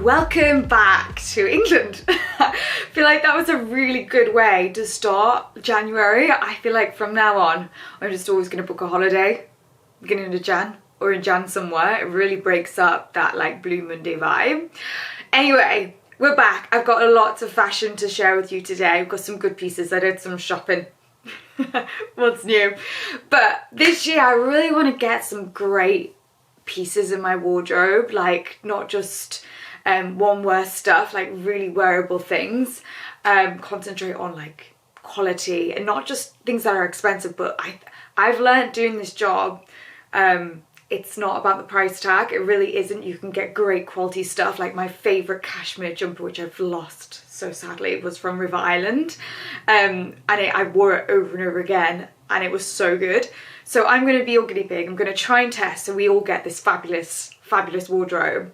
welcome back to England. I feel like that was a really good way to start January. I feel like from now on, I'm just always going to book a holiday, beginning of Jan or in Jan somewhere. It really breaks up that like Blue Monday vibe. Anyway, we're back. I've got lots of fashion to share with you today. I've got some good pieces. I did some shopping. What's new? But this year I really want to get some great pieces in my wardrobe, like not just one wear stuff, like really wearable things. Concentrate on like quality and not just things that are expensive, but I've learned doing this job, it's not about the price tag. It really isn't. You can get great quality stuff. Like my favorite cashmere jumper, which I've lost so sadly, was from River Island, and I wore it over and over again and it was so good. So I'm going to be your guinea pig. I'm going to try and test so we all get this fabulous wardrobe.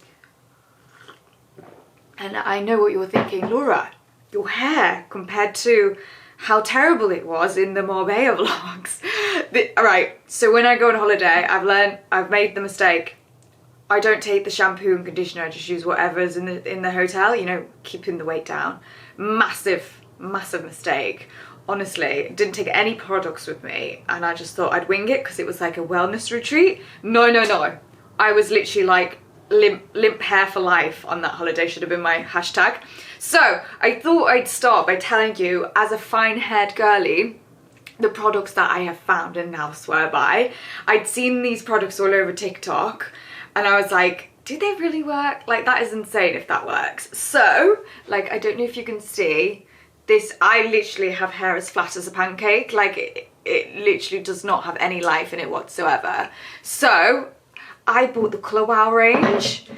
And I know what you're thinking, Laura, your hair compared to how terrible it was in the Marbella vlogs. Alright, so when I go on holiday, I've made the mistake. I don't take the shampoo and conditioner, I just use whatever's in the hotel, you know, keeping the weight down. Massive mistake. Honestly, didn't take any products with me and I just thought I'd wing it because it was like a wellness retreat. No. I was literally like limp hair for life on that holiday, should have been my hashtag. So I thought I'd start by telling you, as a fine haired girly, the products that I have found and now swear by. I'd seen these products all over TikTok and I was like, do they really work? Like, that is insane if that works. So, like, I don't know if you can see this, I literally have hair as flat as a pancake. Like, it literally does not have any life in it whatsoever. So I bought the Colour Wow range,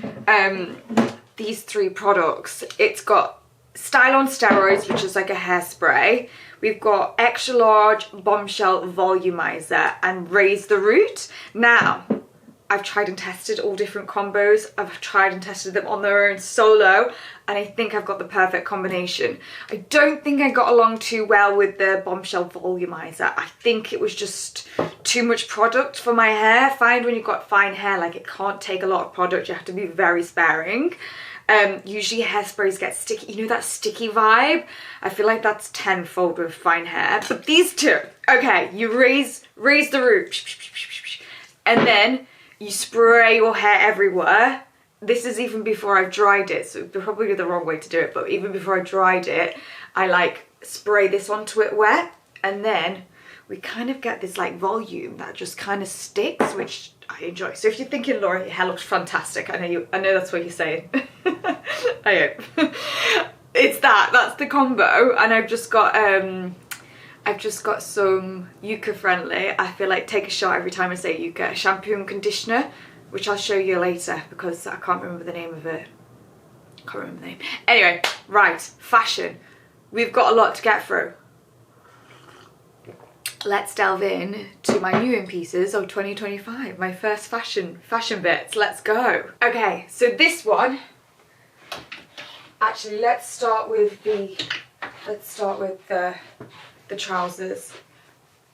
these three products. It's got Style on Steroids, which is like a hairspray. We've got Extra Large Bombshell Volumizer and Raise the Root. Now, I've tried and tested all different combos. I've tried and tested them on their own solo, and I think I've got the perfect combination. I don't think I got along too well with the Bombshell Volumizer. I think it was just too much product for my hair. Find when you've got fine hair, like it can't take a lot of product. You have to be very sparing. Usually hairsprays get sticky. You know that sticky vibe? I feel like that's tenfold with fine hair. But these two, okay, you raise the root, and then you spray your hair everywhere. This is even before I've dried it, so probably the wrong way to do it, but even before I dried it, I like spray this onto it wet, and then we kind of get this like volume that just kind of sticks, which I enjoy. So if you're thinking, Laura, your hair looks fantastic, I know that's what you're saying. I hope. It's that's the combo, and I've just got some Yucca friendly. I feel like take a shot every time I say Yucca. Shampoo and conditioner, which I'll show you later because I can't remember the name of it. Can't remember the name. Anyway, right, fashion. We've got a lot to get through. Let's delve in to my new in pieces of 2025. My first fashion bits. Let's go. Okay, so this one. Actually, let's start with the trousers.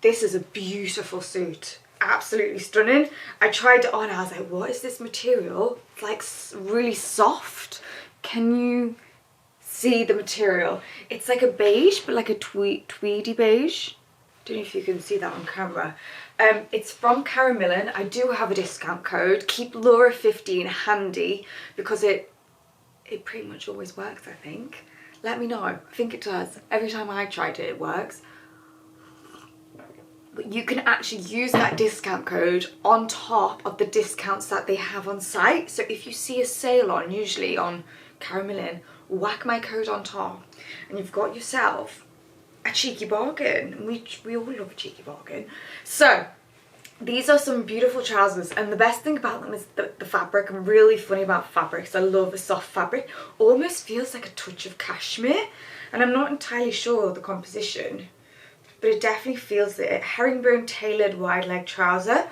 This is a beautiful suit, absolutely stunning. I tried it on, I was like, what is this material? It's like really soft. Can you see the material? It's like a beige, but like a tweedy beige. Don't know if you can see that on camera. It's from Cara Millen. I do have a discount code. Keep Laura15 handy because it pretty much always works, I think. Let me know. I think it does. Every time I tried it, it works. But you can actually use that discount code on top of the discounts that they have on site. So if you see a sale on, usually on Cara Millen, whack my code on top and you've got yourself a cheeky bargain. We all love a cheeky bargain. So these are some beautiful trousers, and the best thing about them is the fabric. I'm really funny about fabrics. I love a soft fabric. Almost feels like a touch of cashmere, and I'm not entirely sure of the composition, but it definitely feels it. Herringbone tailored wide leg trouser.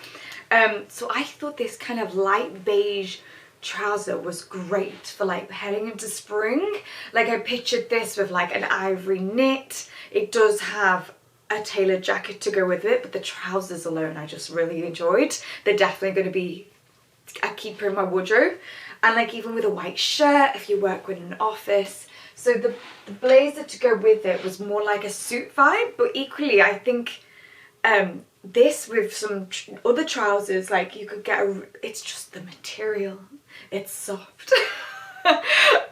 So I thought this kind of light beige trouser was great for like heading into spring. Like I pictured this with like an ivory knit. It does have a tailored jacket to go with it, but the trousers alone I just really enjoyed. They're definitely going to be I keep her in my wardrobe. And like even with a white shirt if you work with an office. So the blazer to go with it was more like a suit vibe, but equally I think this with some other trousers, like you could get it's just the material, it's soft.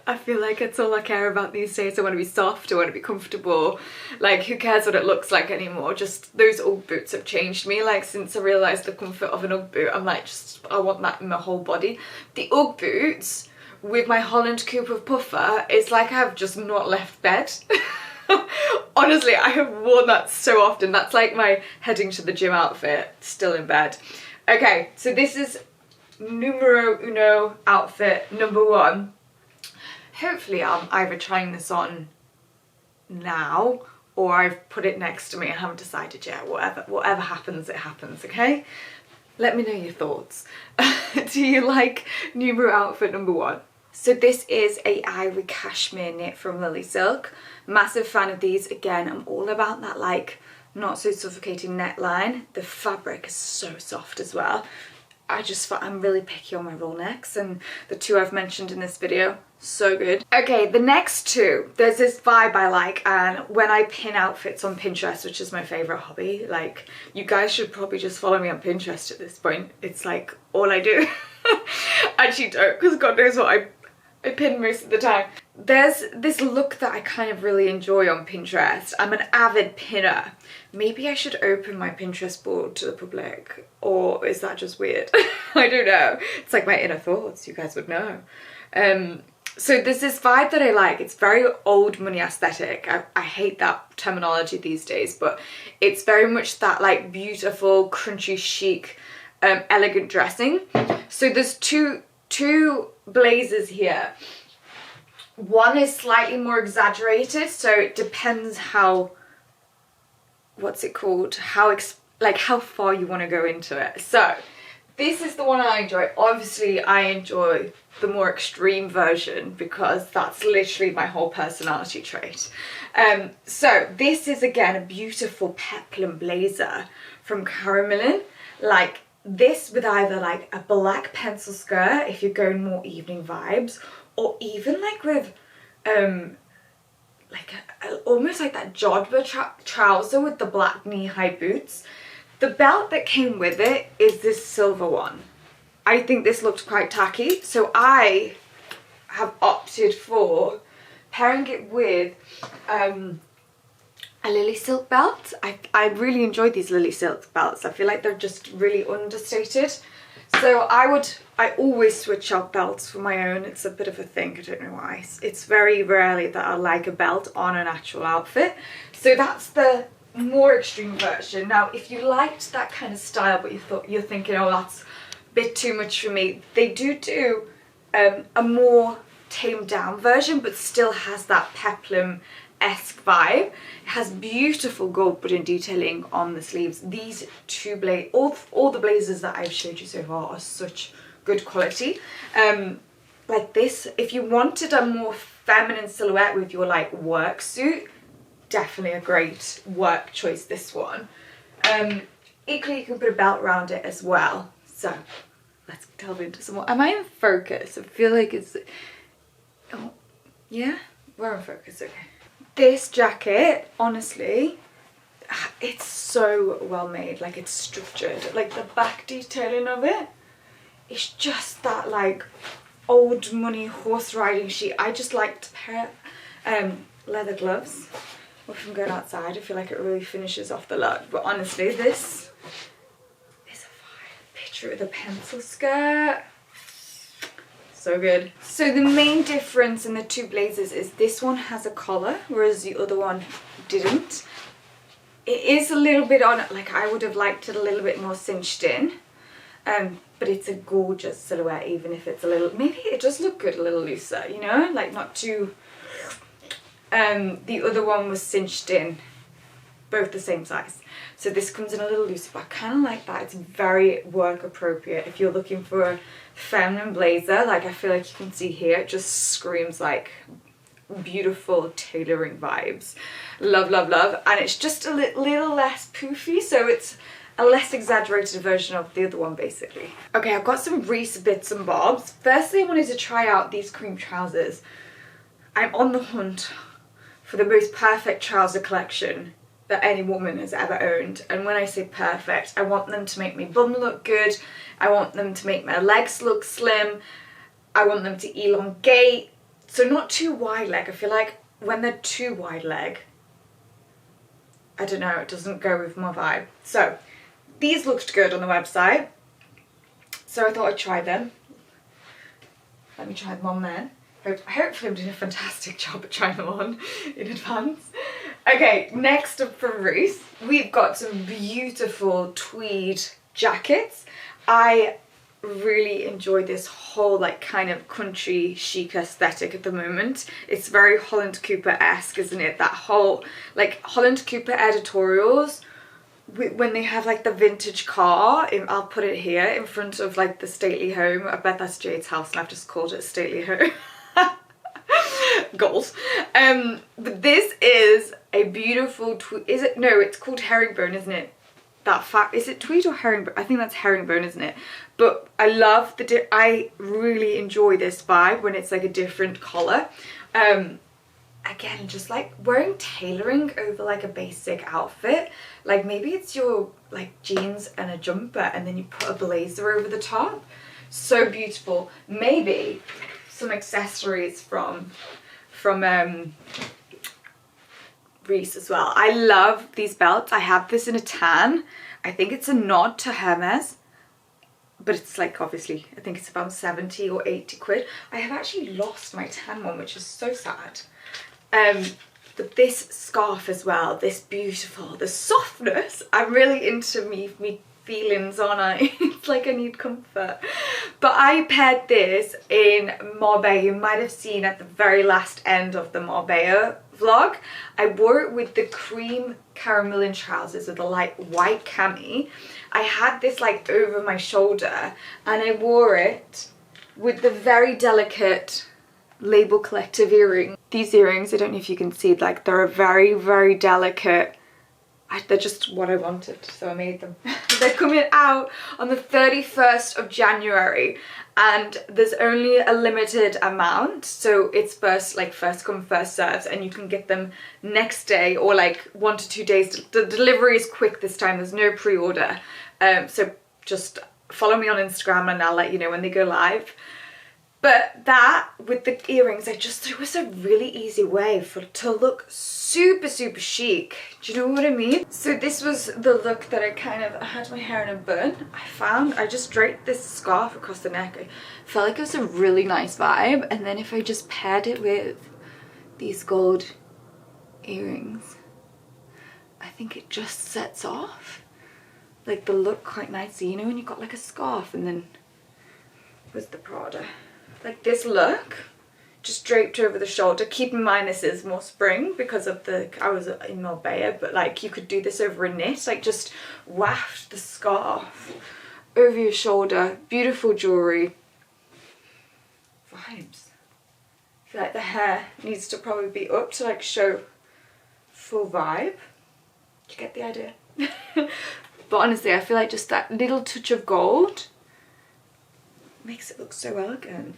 I feel like it's all I care about these days. I want to be soft, I want to be comfortable. Like who cares what it looks like anymore? Just those Ugg boots have changed me. Like since I realised the comfort of an Ugg boot, I'm like I want that in my whole body. The Ugg boots with my Holland Cooper puffer, it's like I've just not left bed. Honestly, I have worn that so often. That's like my heading to the gym outfit, still in bed. Okay, so this is numero uno outfit number 1. Hopefully I'm either trying this on now or I've put it next to me and haven't decided yet. Whatever happens, it happens, okay? Let me know your thoughts. Do you like numero outfit number 1? So this is a ivory cashmere knit from Lily Silk. Massive fan of these. Again, I'm all about that like not so suffocating neckline. The fabric is so soft as well. I'm really picky on my roll necks, and the 2 I've mentioned in this video, so good. Okay, the next 2, there's this vibe I like, and when I pin outfits on Pinterest, which is my favourite hobby, like you guys should probably just follow me on Pinterest at this point. It's like all I do. Actually don't, because God knows what I pin most of the time. There's this look that I kind of really enjoy on Pinterest. I'm an avid pinner. Maybe I should open my Pinterest board to the public, or is that just weird? I don't know. It's like my inner thoughts, you guys would know. So there's this vibe that I like. It's very old money aesthetic. I hate that terminology these days, but it's very much that like beautiful, crunchy, chic, elegant dressing. So there's two blazers here. One is slightly more exaggerated, so it depends how, what's it called, how far you want to go into it. So this is the one I enjoy. Obviously I enjoy the more extreme version because that's literally my whole personality trait. So this is again a beautiful peplum blazer from Cara Millen. Like this with either like a black pencil skirt if you're going more evening vibes, or even like with like almost like that jodhpur trouser with the black knee-high boots. The belt that came with it is this silver one. I think this looked quite tacky, so I have opted for pairing it with a Lily Silk belt. I really enjoy these Lily Silk belts. I feel like they're just really understated. So I always switch out belts for my own. It's a bit of a thing, I don't know why. It's very rarely that I like a belt on an actual outfit. So that's the more extreme version. Now, if you liked that kind of style, but you're thinking, oh, that's a bit too much for me, they do a more tamed down version, but still has that peplum-esque vibe. It has beautiful gold button detailing on the sleeves. These two all the blazers that I've showed you so far are such good quality. Like this, if you wanted a more feminine silhouette with your like work suit, definitely a great work choice, this one. Equally, you can put a belt around it as well. So let's delve into some more. Am I in focus? I feel like it's, oh yeah, we're in focus. Okay, this jacket, honestly, it's so well made. Like it's structured, like the back detailing of it, it's just that like old money horse riding chic. I just like to pair leather gloves if I'm going outside. I feel like it really finishes off the look. But honestly, this is a vibe. Picture with a pencil skirt. So good. So the main difference in the two blazers is this one has a collar, whereas the other one didn't. It is a little bit on, like I would have liked it a little bit more cinched in. But it's a gorgeous silhouette, even if it's a little, maybe it does look good a little looser, you know, like not too, the other one was cinched in, both the same size. So this comes in a little looser, but I kind of like that. It's very work appropriate. If you're looking for a feminine blazer, like I feel like you can see here, it just screams like beautiful tailoring vibes. Love, love, love. And it's just a little less poofy, so it's a less exaggerated version of the other one basically. Okay, I've got some Reese bits and bobs. Firstly, I wanted to try out these cream trousers. I'm on the hunt for the most perfect trouser collection that any woman has ever owned. And when I say perfect, I want them to make my bum look good. I want them to make my legs look slim. I want them to elongate. So not too wide leg. I feel like when they're too wide leg, I don't know, it doesn't go with my vibe. So these looked good on the website. So I thought I'd try them. Let me try them on then. Hopefully I'm doing a fantastic job at trying them on in advance. Okay, next up from Ruth, we've got some beautiful tweed jackets. I really enjoy this whole like kind of country chic aesthetic at the moment. It's very Holland Cooper-esque, isn't it? That whole like Holland Cooper editorials when they have like the vintage car, I'll put it here in front of like the stately home. I bet that's Jade's house and I've just called it stately home. Goals. But this is a beautiful is it? No, it's called herringbone, isn't it? That is it tweed or herringbone? I think that's herringbone, isn't it? But I love I really enjoy this vibe when it's like a different collar. Again, just like wearing tailoring over like a basic outfit. Like maybe it's your like jeans and a jumper and then you put a blazer over the top. So beautiful. Maybe some accessories from Reese as well. I love these belts. I have this in a tan. I think it's a nod to Hermes, but it's like obviously I think it's about 70 or 80 quid. I have actually lost my tan one, which is so sad. But this scarf as well, this beautiful, the softness, I'm really into me feelings, aren't I? It's like I need comfort. But I paired this in Marbella. You might have seen at the very last end of the Marbella vlog. I wore it with the cream caramel trousers with a light white cami. I had this like over my shoulder and I wore it with the very delicate Labl collective earring. These earrings, I don't know if you can see, like they're a very, very delicate, they're just what I wanted, so I made them. They're coming out on the 31st of January and there's only a limited amount, so it's first come first serves and you can get them next day or like 1 to 2 days. The delivery is quick this time, there's no pre-order, so just follow me on Instagram and I'll let you know when they go live. But that, with the earrings, I just thought it was a really easy way to look super, super chic. Do you know what I mean? So this was the look that I had my hair in a bun. I just draped this scarf across the neck. I felt like it was a really nice vibe. And then if I just paired it with these gold earrings, I think it just sets off like the look quite nicely. You know when you've got like a scarf and then with the Prada. Like this look, just draped over the shoulder. Keep in mind this is more spring because of I was in Marbella, but like you could do this over a knit, like just waft the scarf over your shoulder. Beautiful jewellery. Vibes. I feel like the hair needs to probably be up to like show full vibe. Do you get the idea? But honestly, I feel like just that little touch of gold makes it look so elegant.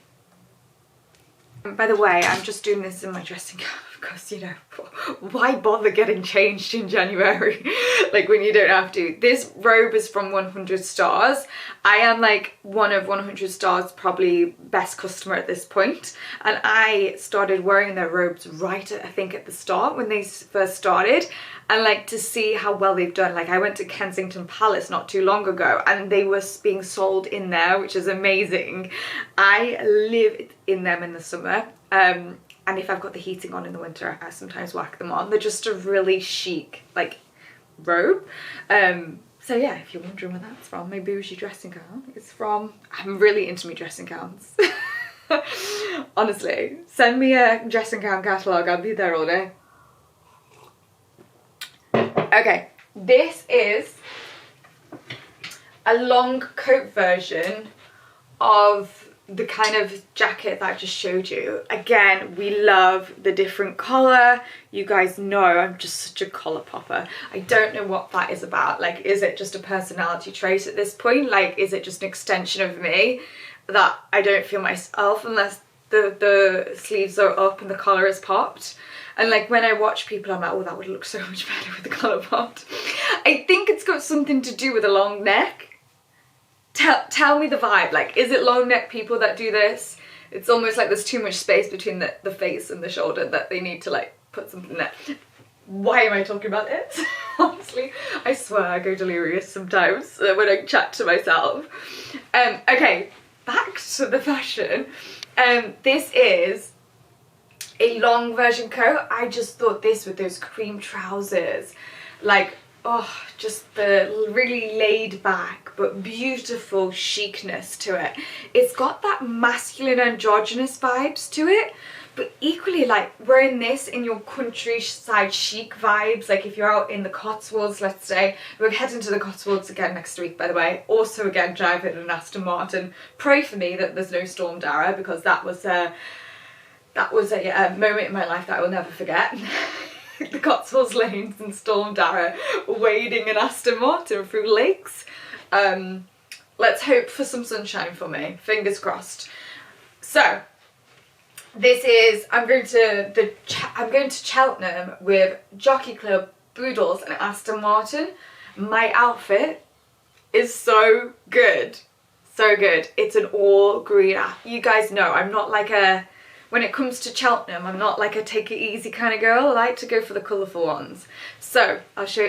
And by the way, I'm just doing this in my dressing gown because, you know, why bother getting changed in January? Like when you don't have to. This robe is from 100 Stars. I am like one of 100 Stars probably best customer at this point. And I started wearing their robes right at, I think at the start when they first started. And like to see how well they've done. Like I went to Kensington Palace not too long ago and they were being sold in there, which is amazing. I live in them in the summer. And if I've got the heating on in the winter, I sometimes whack them on. They're just a really chic, like, robe. So yeah, if you're wondering where that's from, my bougie dressing gown is from, I'm really into me dressing gowns. Honestly, send me a dressing gown catalogue, I'll be there all day. Okay, this is a long coat version of the kind of jacket that I just showed you. Again, we love the different collar. You guys know I'm just such a collar popper. I don't know what that is about. Like, is it just a personality trait at this point? Like, is it just an extension of me that I don't feel myself unless the sleeves are up and the collar is popped? And like when I watch people, I'm like, oh, that would look so much better with the collar popped. I think it's got something to do with a long neck. Tell me the vibe. Like, is it long neck people that do this? It's almost like there's too much space between the face and the shoulder that they need to like put something there. Why am I talking about this? Honestly, I swear I go delirious sometimes when I chat to myself. Okay, back to the fashion. This is a long version coat. I just thought this with those cream trousers, like, oh, just the really laid back but beautiful chicness to it. It's got that masculine androgynous vibes to it, but equally like wearing this in your countryside chic vibes, like if you're out in the Cotswolds, let's say. We're heading to the Cotswolds again next week, by the way. Also again driving an Aston Martin. Pray for me that there's no Storm Dara, because that was a moment in my life that I will never forget. The Cotswolds lanes and Storm Dara wading an Aston Martin through lakes. Let's hope for some sunshine for me, fingers crossed. So this is, I'm going to Cheltenham with Jockey Club, Boodles and Aston Martin. My outfit is so good, so good. It's an all green. You guys know I'm not like a, when it comes to Cheltenham, I'm not like a take it easy kind of girl. I like to go for the colourful ones. So I'll show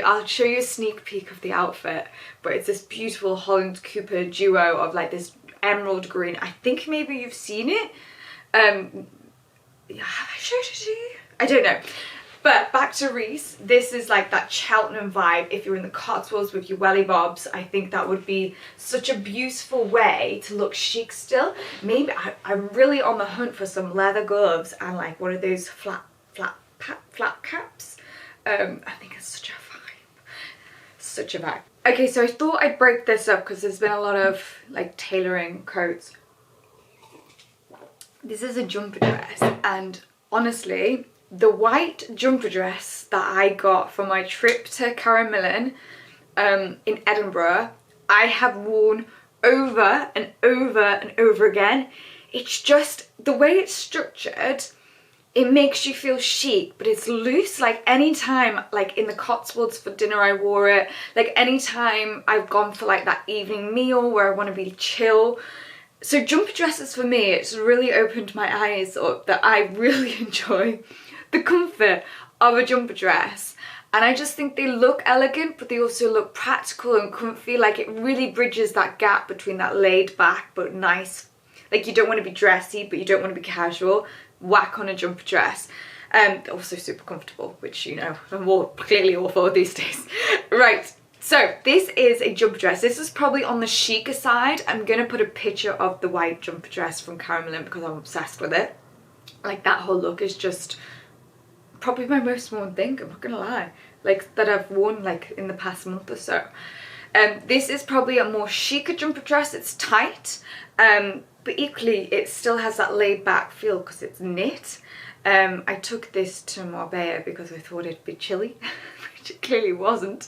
you a sneak peek of the outfit, but it's this beautiful Holland Cooper duo of like this emerald green. I think maybe you've seen it. Have I showed it to you? I don't know. But back to Reese, this is like that Cheltenham vibe. If you're in the Cotswolds with your welly bobs, I think that would be such a beautiful way to look chic still. Maybe I'm really on the hunt for some leather gloves and like one of those flat caps. I think it's such a vibe. Such a vibe. Okay, so I thought I'd break this up because there's been a lot of like tailoring coats. This is a jumper dress, and honestly, the white jumper dress that I got for my trip to Carramillan in Edinburgh, I have worn over and over and over again. It's just, the way it's structured, it makes you feel chic, but it's loose. Like anytime, like in the Cotswolds for dinner I wore it, like anytime I've gone for like that evening meal where I want to be chill. So jumper dresses for me, it's really opened my eyes up that I really enjoy the comfort of a jumper dress, and I just think they look elegant, but they also look practical and comfy. Like it really bridges that gap between that laid back but nice, like you don't want to be dressy but you don't want to be casual. Whack on a jumper dress. Also super comfortable, which you know I'm clearly all for these days. Right, so this is a jumper dress. This is probably on the chicer side. I'm gonna put a picture of the white jumper dress from Carramillan because I'm obsessed with it. Like that whole look is just probably my most worn thing, I'm not gonna lie, like that I've worn like in the past month or so. This is probably a more chic jumper dress. It's tight, but equally it still has that laid back feel because it's knit. I took this to Marbella because I thought it'd be chilly, which it clearly wasn't.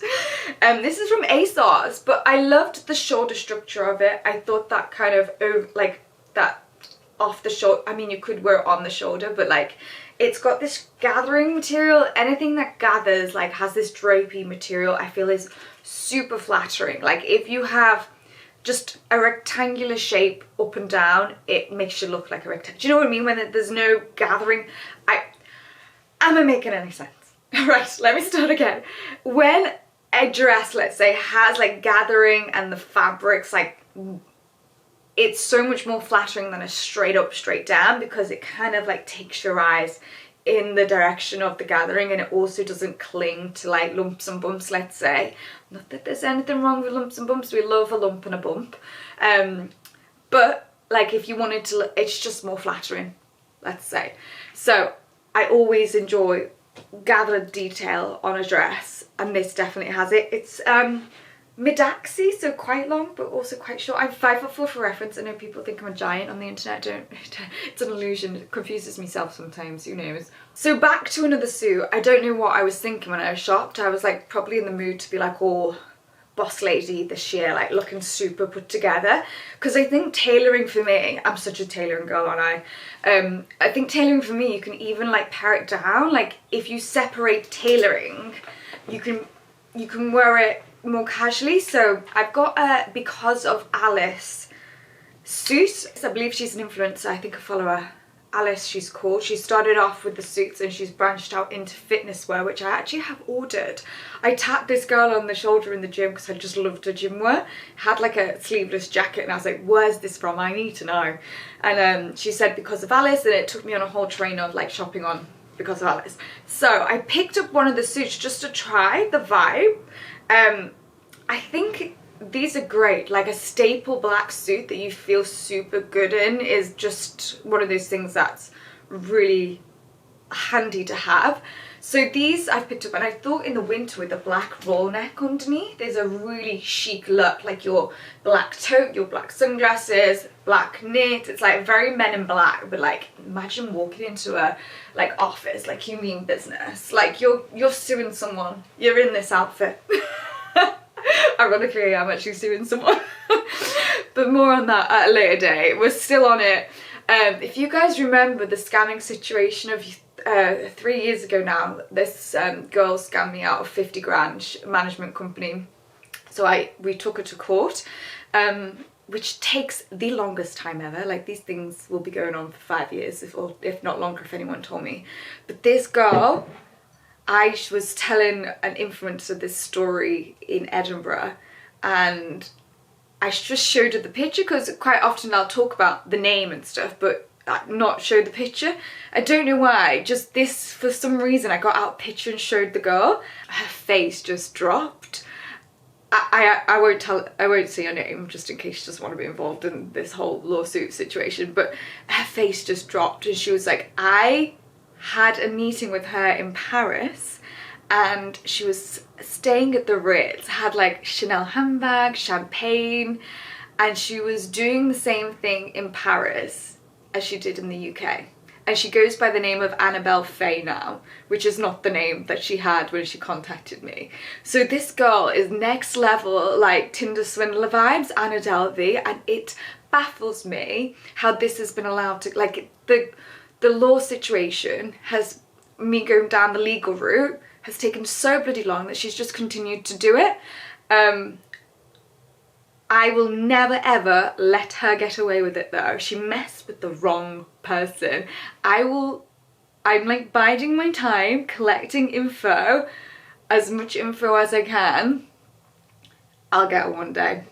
This is from ASOS, but I loved the shoulder structure of it. I thought that kind of like that off the shoulder, I mean you could wear it on the shoulder, but like it's got this gathering material. Anything that gathers, like has this drapey material, I feel is super flattering. Like if you have just a rectangular shape up and down, it makes you look like a rectangle. Do you know what I mean? When there's no gathering. Am I making any sense? Right, let me start again. When a dress, let's say, has like gathering and the fabrics, like it's so much more flattering than a straight up, straight down, because it kind of like takes your eyes in the direction of the gathering, and it also doesn't cling to like lumps and bumps, let's say. Not that there's anything wrong with lumps and bumps, we love a lump and a bump. But like if you wanted to, it's just more flattering, let's say. So I always enjoy gathered detail on a dress, and this definitely has it. It's mid-axi, so quite long but also quite short. I'm 5'4" for reference. I know people think I'm a giant on the internet. It's an illusion. It confuses myself sometimes, who knows. So back to another suit. I don't know what I was thinking when I was shopped. I was like probably in the mood to be like all boss lady this year, like looking super put together, because I think tailoring for me, I'm such a tailoring girl, aren't I think tailoring for me, you can even like pare it down. Like if you separate tailoring, you can wear it more casually. So I've got a Because of Alice suit. I believe she's an influencer. I think I follow her. Alice, she's called. She started off with the suits and she's branched out into fitness wear, which I actually have ordered. I tapped this girl on the shoulder in the gym because I just loved her gym wear. Had like a sleeveless jacket and I was like, where's this from? I need to know. And she said Because of Alice, and it took me on a whole train of like shopping on Because of Alice. So I picked up one of the suits just to try the vibe. I think these are great. Like a staple black suit that you feel super good in is just one of those things that's really handy to have. So these I've picked up, and I thought in the winter with a black roll neck underneath, there's a really chic look. Like your black tote, your black sunglasses, black knit. It's like very Men in Black, but like imagine walking into a like office, like you mean business. Like you're suing someone. You're in this outfit. Ironically, I'm actually suing someone. But more on that at a later day. We're still on it. If you guys remember the scamming situation of 3 years ago now, this girl scammed me out of 50 grand, management company. So we took her to court, which takes the longest time ever. Like these things will be going on for 5 years, if not longer, if anyone told me. But this girl, I was telling an influencer this story in Edinburgh, and I just showed her the picture because quite often I'll talk about the name and stuff, but not show the picture. I don't know why, just this, for some reason I got out a picture and showed the girl. Her face just dropped. I won't say her name just in case she doesn't want to be involved in this whole lawsuit situation, but her face just dropped and she was like, I had a meeting with her in Paris and she was staying at the Ritz, had like Chanel handbag, champagne, and she was doing the same thing in Paris as she did in the UK. And she goes by the name of Annabelle Faye now, which is not the name that she had when she contacted me. So this girl is next level, like Tinder swindler vibes, Anna Delvey, and it baffles me how this has been allowed to, like the law situation has, me going down the legal route, has taken so bloody long that she's just continued to do it. I will never ever let her get away with it though. She messed with the wrong person. I'm like biding my time, collecting info, as much info as I can. I'll get her one day.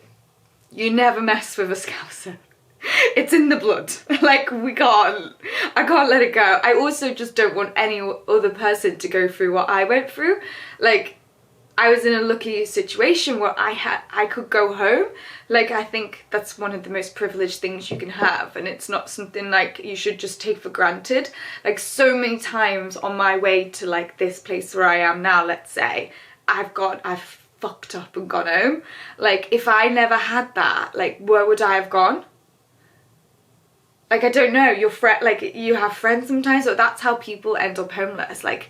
You never mess with a scouser. It's in the blood. Like I can't let it go. I also just don't want any other person to go through what I went through. Like I was in a lucky situation where I could go home. Like I think that's one of the most privileged things you can have, and it's not something like you should just take for granted. Like so many times on my way to like this place where I am now, let's say, I've fucked up and gone home. Like if I never had that, like where would I have gone? Like I don't know, like you have friends sometimes, or that's how people end up homeless. Like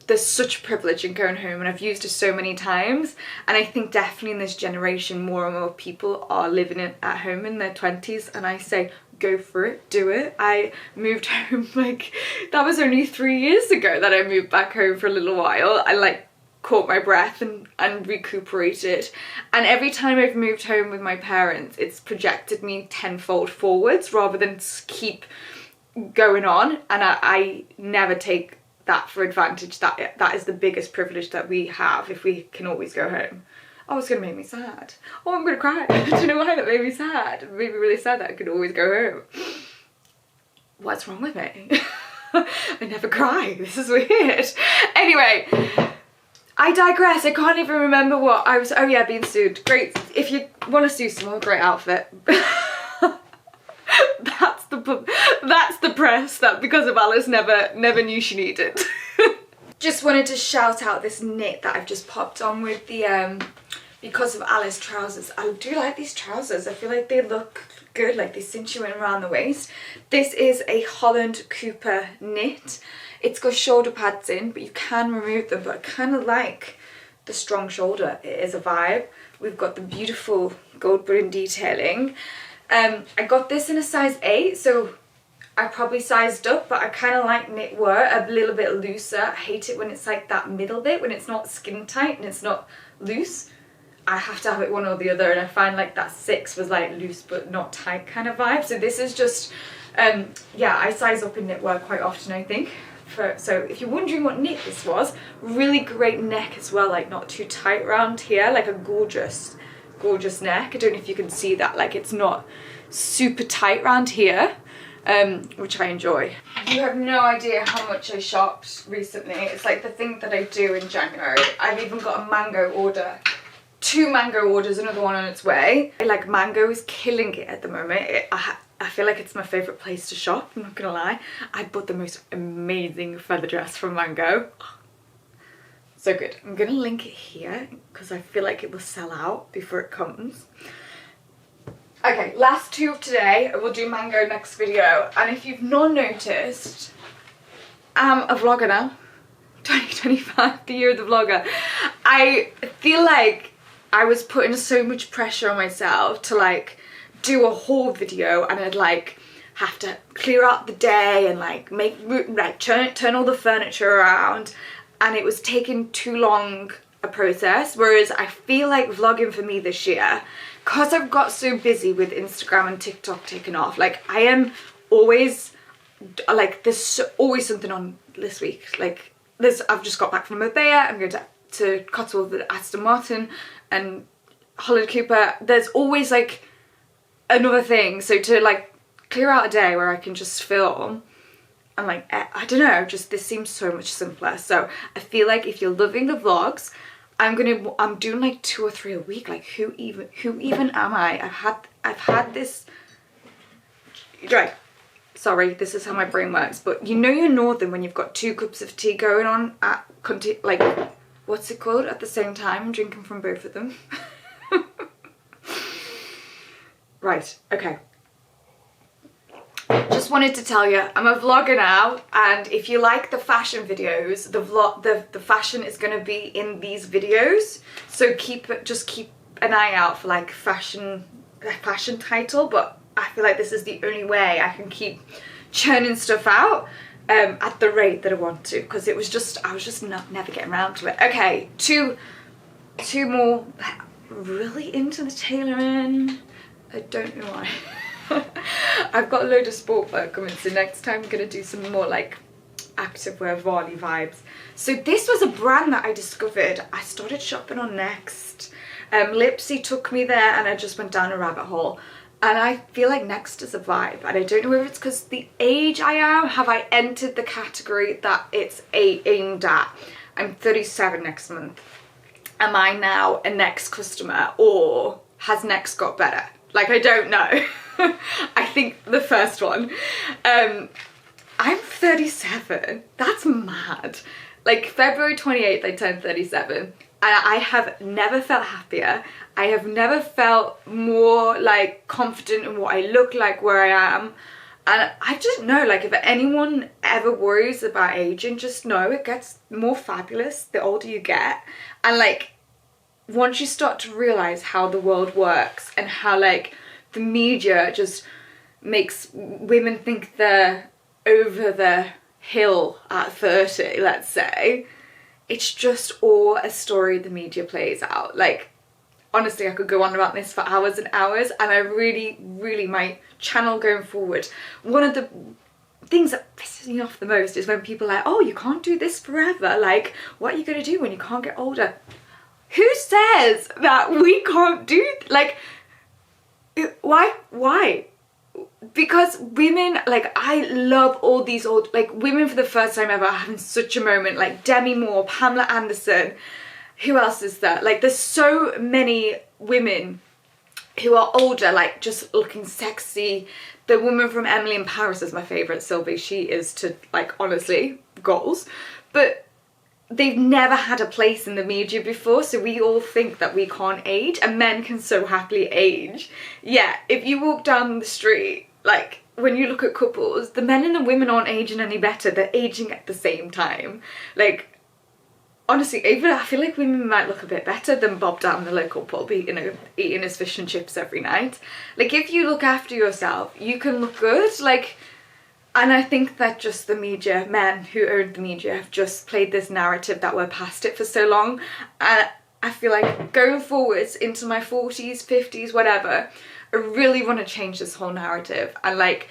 there's such privilege in going home, and I've used it so many times, and I think definitely in this generation more and more people are living at home in their 20s, and I say go for it, do it. I moved home, like that was only 3 years ago that I moved back home for a little while. I like caught my breath and recuperated, and every time I've moved home with my parents it's projected me tenfold forwards rather than keep going on, and I never take that for advantage. That is the biggest privilege that we have if we can always go home. Oh, it's gonna make me sad. Oh, I'm gonna cry. I don't know why that made me sad. It made me really sad that I could always go home. What's wrong with me? I never cry. This is weird. Anyway, I digress. I can't even remember what I was. Oh yeah, being sued. Great. If you want to sue someone, great outfit. That's the press that Because of Alice never knew she needed. Just wanted to shout out this knit that I've just popped on with the because of Alice trousers. I do like these trousers. I feel like they look good, like they cinch you in around the waist. This is a Holland Cooper knit. It's got shoulder pads in, but you can remove them, but I kind of like the strong shoulder. It is a vibe. We've got the beautiful gold button detailing. I got this in a size 8, so I probably sized up, but I kind of like knitwear a little bit looser. I hate it when it's like that middle bit, when it's not skin tight and it's not loose. I have to have it one or the other, and I find like that 6 was like loose but not tight kind of vibe. So this is just, yeah, I size up in knitwear quite often, I think. So if you're wondering what knit this was, really great neck as well, like not too tight around here, like a gorgeous neck. I don't know if you can see that, like it's not super tight around here, which I enjoy. You have no idea how much I shopped recently. It's like the thing that I do in January. I've even got a mango order. 2 mango orders, another one on its way. Like mango is killing it at the moment. I feel like it's my favourite place to shop, I'm not gonna lie. I bought the most amazing feather dress from Mango. So good. I'm gonna link it here because I feel like it will sell out before it comes. Okay, last 2 of today. I will do Mango next video. And if you've not noticed, I'm a vlogger now. 2025, the year of the vlogger. I feel like I was putting so much pressure on myself to like do a haul video, and I'd like have to clear out the day and like turn all the furniture around, and it was taking too long a process. Whereas I feel like vlogging for me this year, because I've got so busy with Instagram and TikTok taking off, like I am always like there's always something on this week. Like I've just got back from Marbella. I'm going to Cotswold with Aston Martin and Holland Cooper. There's always like another thing, so to like clear out a day where I can just film, I'm like, I don't know, just this seems so much simpler. So I feel like if you're loving the vlogs, I'm doing like 2 or 3 a week. Like who even am I? I've had this, right, sorry, this is how my brain works, but you know you're northern when you've got 2 cups of tea going on at like, what's it called, at the same time. I'm drinking from both of them. Right, okay. Just wanted to tell you, I'm a vlogger now, and if you like the fashion videos, the fashion is going to be in these videos. So just keep an eye out for like fashion title, but I feel like this is the only way I can keep churning stuff out at the rate that I want to, because I was just never getting around to it. Okay, two more. Really into the tailoring. I don't know why. I've got a load of sport wear coming, so next time I'm gonna do some more like activewear volley vibes. So this was a brand that I discovered. I started shopping on Next. Lipsy took me there, and I just went down a rabbit hole. And I feel like Next is a vibe, and I don't know if it's because the age I am. Have I entered the category that it's aimed at? I'm 37 next month. Am I now a Next customer, or has Next got better? Like, I don't know. I think the first one. I'm 37. That's mad. Like February 28th, I turned 37. And I have never felt happier. I have never felt more like confident in what I look like, where I am. And I just know, like, if anyone ever worries about aging, just know it gets more fabulous the older you get. And like, once you start to realize how the world works and how like the media just makes women think they're over the hill at 30, let's say, it's just all a story the media plays out. Like, honestly, I could go on about this for hours and hours, and I really, my channel going forward, one of the things that pisses me off the most is when people are like, oh, you can't do this forever. Like, what are you going to do when you can't get older? Who says that we can't do, like, why? Because women, like, I love all these old, like, women for the first time ever having such a moment, like Demi Moore, Pamela Anderson, who else is there? Like, there's so many women who are older, like, just looking sexy. The woman from Emily in Paris is my favourite, Sylvie. She is to, like, honestly, goals. But they've never had a place in the media before, so we all think that we can't age, and men can so happily age. Yeah, if you walk down the street, like, when you look at couples, the men and the women aren't aging any better, they're aging at the same time. Like, honestly, even I feel like women might look a bit better than Bob down the local pub, you know, eating his fish and chips every night. Like, if you look after yourself, you can look good, like. And I think that just the media, men who own the media, have just played this narrative that we're past it for so long. And I feel like going forwards into my 40s, 50s, whatever, I really want to change this whole narrative. And like,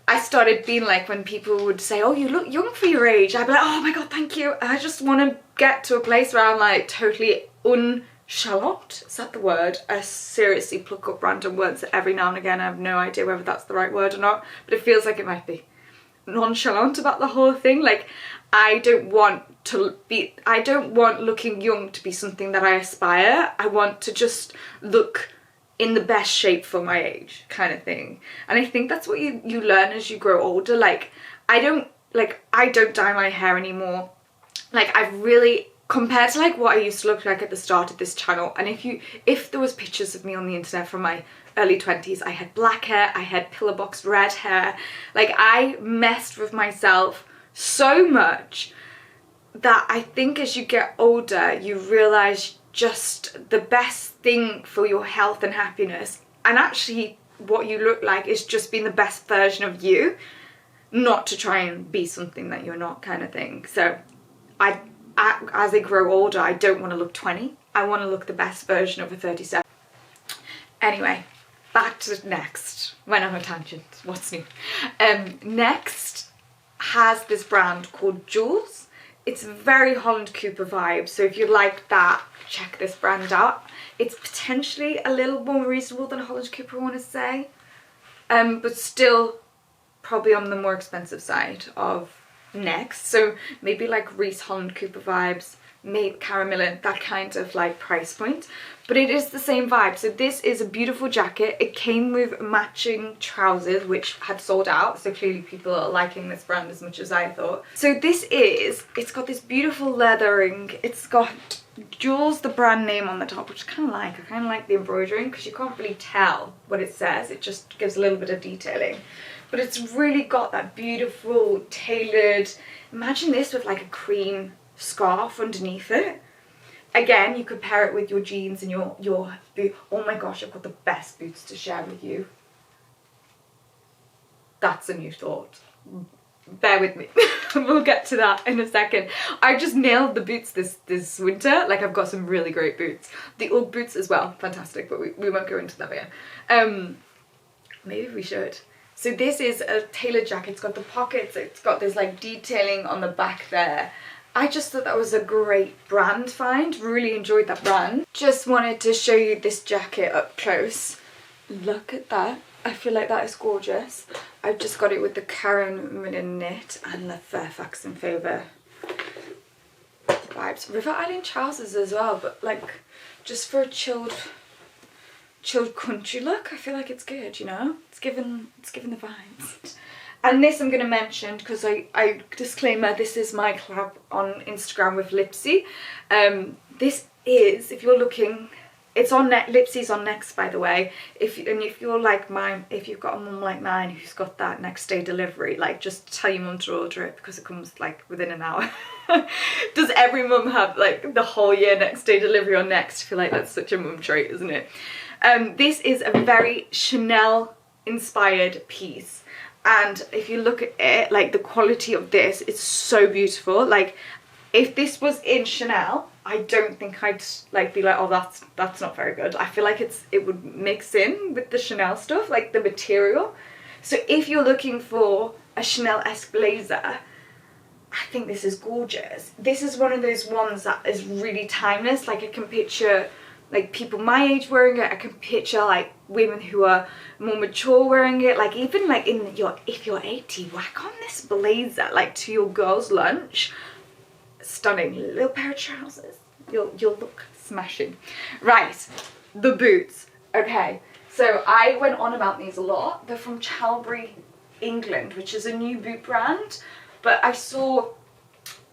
I started being like, when people would say, oh, you look young for your age, I'd be like, oh my God, thank you. I just want to get to a place where I'm like totally nonchalant. Is that the word? I seriously pluck up random words every now and again. I have no idea whether that's the right word or not, but it feels like it might be. Nonchalant about the whole thing. Like, I don't want looking young to be something that I aspire. I want to just look in the best shape for my age, kind of thing. And I think that's what you learn as you grow older. Like, I don't dye my hair anymore. Like, I've really, compared to like what I used to look like at the start of this channel, and if there was pictures of me on the internet from my early 20s, I had black hair, I had pillar box red hair. Like, I messed with myself so much that I think as you get older, you realise just the best thing for your health and happiness, and actually what you look like, is just being the best version of you, not to try and be something that you're not, kind of thing. So as I grow older, I don't want to look 20. I want to look the best version of a 37. Anyway, back to next. Went on a tangent. What's new? Next has this brand called Jules. It's very Holland Cooper vibe. So if you like that, check this brand out. It's potentially a little more reasonable than Holland Cooper, I want to say. But still probably on the more expensive side of Next. So maybe like Reese Holland Cooper vibes, maybe Caramilla, that kind of like price point. But it is the same vibe. So this is a beautiful jacket. It came with matching trousers, which had sold out. So clearly people are liking this brand as much as I thought. So it's got this beautiful leathering. It's got Jules, the brand name, on the top, which I kind of like the embroidering, because you can't really tell what it says. It just gives a little bit of detailing. But it's really got that beautiful tailored, imagine this with like a cream scarf underneath it. Again, you could pair it with your jeans and your boot. Oh my gosh, I've got the best boots to share with you. That's a new thought. Bear with me. We'll get to that in a second. I just nailed the boots this winter. Like, I've got some really great boots. The Ugg boots as well, fantastic, but we won't go into that again. Maybe we should. So this is a tailored jacket. It's got the pockets, it's got this like detailing on the back there. I just thought that was a great brand find. Really enjoyed that brand. Just wanted to show you this jacket up close. Look at that. I feel like that is gorgeous. I've just got it with the Karen Millen knit and the Fairfax and Favour vibes. River Island trousers as well, but like just for a chilled country look, I feel like it's good, you know? It's given the vibes. And this I'm going to mention because I disclaimer, this is my collab on Instagram with Lipsy. This is, if you're looking, it's on Lipsy's on Next, by the way. If you're like mine, if you've got a mum like mine who's got that next day delivery, like just tell your mum to order it because it comes like within an hour. Does every mum have like the whole year next day delivery on Next? I feel like that's such a mum trait, isn't it? This is a very Chanel inspired piece, and if you look at it, like the quality of this is so beautiful. Like, if this was in Chanel, I don't think I'd like be like, oh, that's not very good. I feel like it would mix in with the Chanel stuff, like the material. So if you're looking for a Chanel-esque blazer, I think this is gorgeous. This is one of those ones that is really timeless. Like, I can picture like people my age wearing it. I can picture like women who are more mature wearing it. Like, even like if you're 80, whack on this blazer like to your girls' lunch. Stunning. Little pair of trousers. You'll look smashing. Right, the boots. Okay, so I went on about these a lot. They're from Chalbury, England, which is a new boot brand. But I saw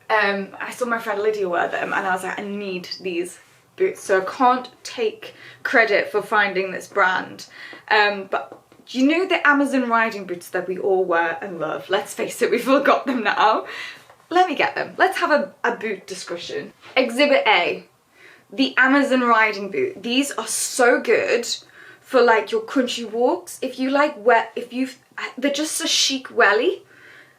I saw my friend Lydia wear them and I was like, I need these boots. So I can't take credit for finding this brand. But do you know the Amazon riding boots that we all wear and love? Let's face it, we've all got them now. Let me get them. Let's have a boot discussion. Exhibit A, the Amazon riding boot. These are so good for like your country walks. If you like they're just a chic welly.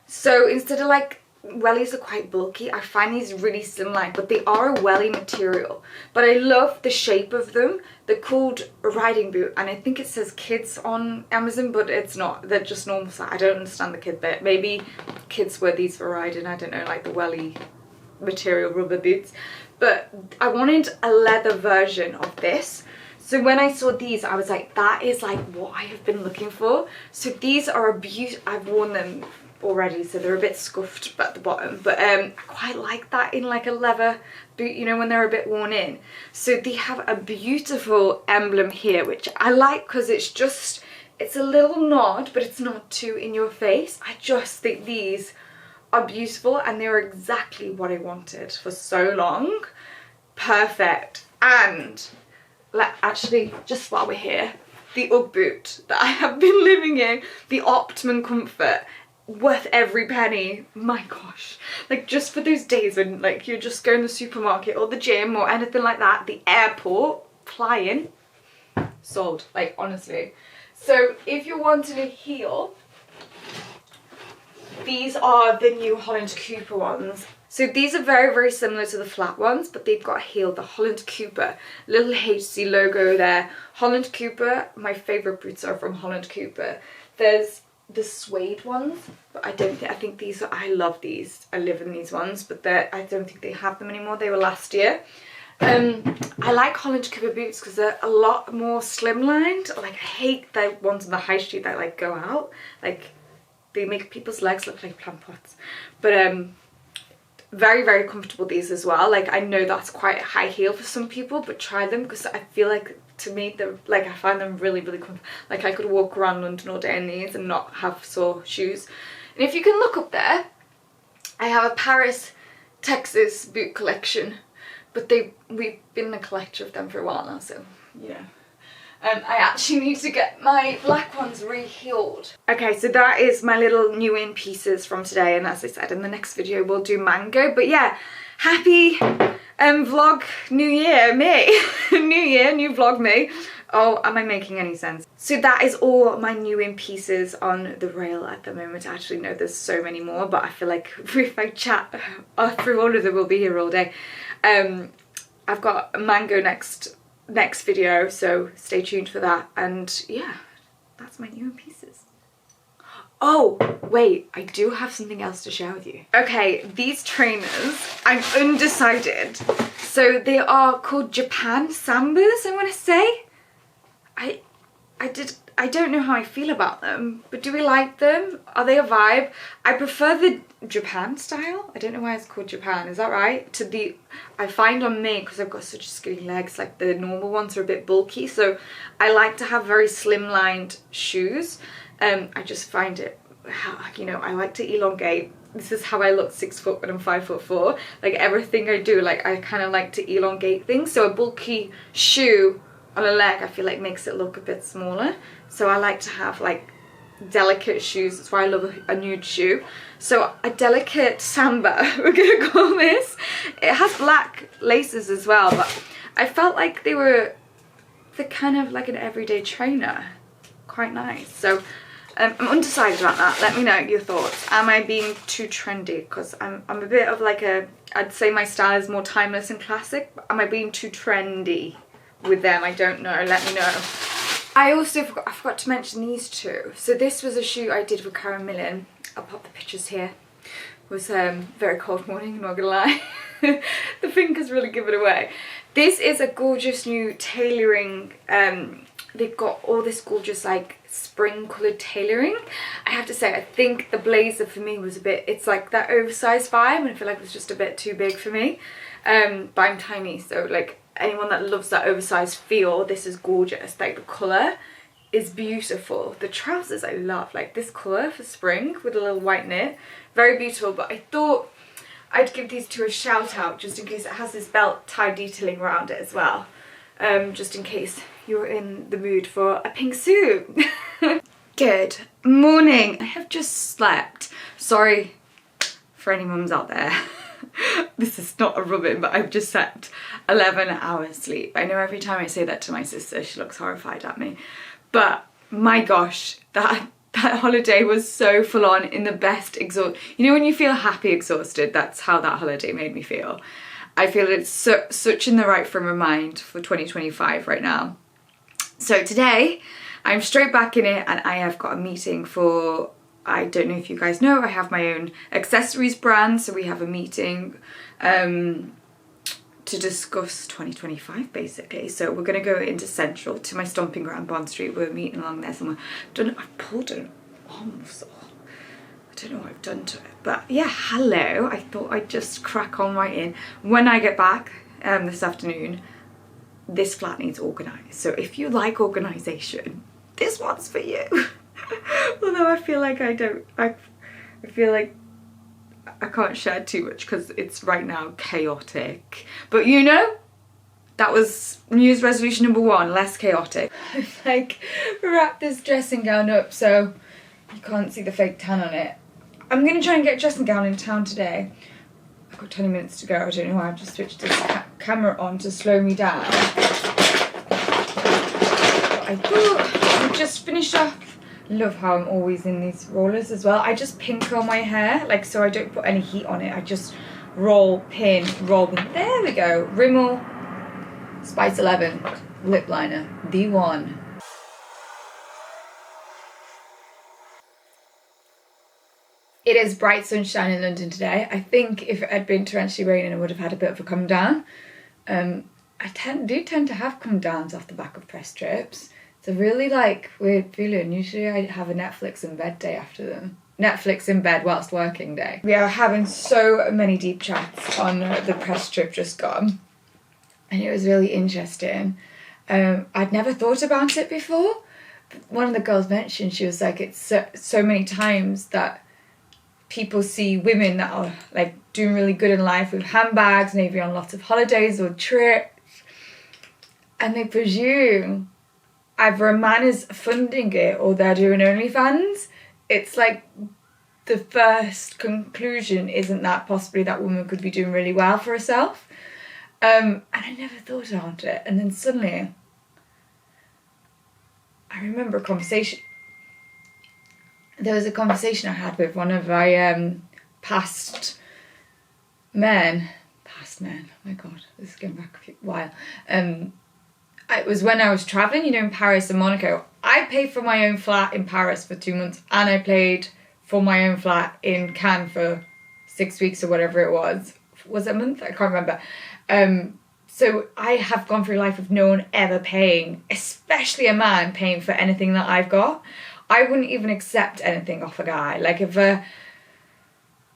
So instead of like, wellies are quite bulky, I find these really slimline, but they are a welly material. But I love the shape of them. They're called a riding boot, and I think it says kids on Amazon, but it's not. They're just normal size. I don't understand the kid bit. Maybe kids wear these for riding, I don't know, like the welly material rubber boots. But I wanted a leather version of this. So when I saw these, I was like, that is like what I have been looking for. So these are a beaut. I've worn them already, so they're a bit scuffed at the bottom, but I quite like that in like a leather boot, you know, when they're a bit worn in. So they have a beautiful emblem here, which I like because it's a little nod, but it's not too in your face. I just think these are beautiful and they're exactly what I wanted for so long. Perfect. And actually, just while we're here, the Ugg boot that I have been living in, the Optimum Comfort, worth every penny. My gosh, like just for those days when like you're just going to the supermarket or the gym or anything like that, the airport, flying, sold, like honestly. So if you're wanting a heel, these are the new Holland Cooper ones. So these are very, very similar to the flat ones, but they've got a heel, the Holland Cooper, little HC logo there. Holland Cooper, my favorite boots are from Holland Cooper. There's the suede ones, but I think these are, I love these. I live in these ones, but I don't think they have them anymore. They were last year. I like Holland Cooper boots because they're a lot more slimlined. Like I hate the ones on the high street that like go out. Like they make people's legs look like plant pots. But very, very comfortable these as well. Like I know that's quite a high heel for some people, but try them because I feel like, to me, they're like, I find them really, really comfortable. Like I could walk around London all day in these and not have sore shoes. And if you can look up there, I have a Paris, Texas boot collection, but we've been a collector of them for a while now, so you know. I actually need to get my black ones re-heeled. Okay, so that is my little new in pieces from today, and as I said, in the next video we'll do mango. But yeah, happy vlog new year me. New year, new vlog me. Oh, am I making any sense? So that is all my new in pieces on the rail at the moment. I actually know there's so many more, but I feel like if I chat through all of them, we'll be here all day. I've got a mango next video, so stay tuned for that. And yeah, that's my new in pieces. Oh wait, I do have something else to share with you. Okay, these trainers, I'm undecided. So they are called Japan Sambas, I want to say. I don't know how I feel about them, but do we like them? Are they a vibe? I prefer the Japan style. I don't know why it's called Japan, is that right? I find on me, because I've got such skinny legs, like the normal ones are a bit bulky, so I like to have very slimlined shoes. I just find it, you know, I like to elongate. This is how I look 6 foot when I'm 5'4". Like everything I do, like I kind of like to elongate things. So a bulky shoe on a leg, I feel like makes it look a bit smaller. So I like to have like delicate shoes. That's why I love a nude shoe. So a delicate samba, we're gonna call this. It has black laces as well, but I felt like they're kind of like an everyday trainer. Quite nice. So I'm undecided about that. Let me know your thoughts. Am I being too trendy? Because I'm a bit of like I'd say my style is more timeless and classic. But am I being too trendy with them? I don't know. Let me know. I forgot to mention these two. So this was a shoot I did for Karen Millen. I'll pop the pictures here. It was a very cold morning, not gonna lie. The fingers really give it away. This is a gorgeous new tailoring. They've got all this gorgeous like spring coloured tailoring. I have to say, I think the blazer for me was a bit, it's like that oversized vibe, and I feel like it was just a bit too big for me. But I'm tiny, so like anyone that loves that oversized feel, this is gorgeous. Like the colour is beautiful. The trousers I love, like this colour for spring with a little white knit, very beautiful. But I thought I'd give these two a shout out just in case it has this belt tie detailing around it as well. Just in case you're in the mood for a pink suit. Good morning. I have just slept. Sorry for any mums out there. This is not a rubbing, but I've just slept 11 hours sleep. I know every time I say that to my sister, she looks horrified at me. But my gosh, that holiday was so full on in the best you know when you feel happy exhausted, that's how that holiday made me feel. I feel it's such in the right frame of mind for 2025 right now. So today I'm straight back in it, and I have got a meeting for, I don't know if you guys know, I have my own accessories brand, so we have a meeting to discuss 2025 basically. So we're going to go into Central to my stomping ground, Bond Street. We're meeting along there somewhere. I've pulled an arm saw. I don't know what I've done to it, but yeah, hello. I thought I'd just crack on right in. When I get back this afternoon, this flat needs organised. So if you like organisation, this one's for you. Although I feel like I feel like I can't share too much because it's right now chaotic. But you know, that was New Year's resolution number 1, less chaotic. I've like wrapped this dressing gown up so you can't see the fake tan on it. I'm gonna try and get a dressing gown in town today. I've got 20 minutes to go. I don't know why I've just switched this camera on to slow me down. I just finished off. Love how I'm always in these rollers as well. I just pin curl my hair, like, so I don't put any heat on it. I just roll, pin. There we go. Rimmel Spice 11 lip liner, the one. It is bright sunshine in London today. I think if it had been torrentially raining, I would have had a bit of a come down. I do tend to have come downs off the back of press trips. It's a really like weird feeling. Usually I have a Netflix in bed day after them. Netflix in bed whilst working day. We are having so many deep chats on the press trip just gone. And it was really interesting. I'd never thought about it before. But one of the girls mentioned, she was like, it's so many times that people see women that are like doing really good in life with handbags, maybe on lots of holidays or trips, and they presume either a man is funding it or they're doing OnlyFans. It's like the first conclusion isn't that possibly that woman could be doing really well for herself. And I never thought about it. And then suddenly I remember a conversation. There was a conversation I had with one of my past men. Oh my God, this is going back a while. It was when I was travelling, you know, in Paris and Monaco. I paid for my own flat in Paris for 2 months, and I paid for my own flat in Cannes for 6 weeks or whatever it was. Was it a month? I can't remember. So I have gone through life with no one ever paying, especially a man paying for anything that I've got. I wouldn't even accept anything off a guy. Like if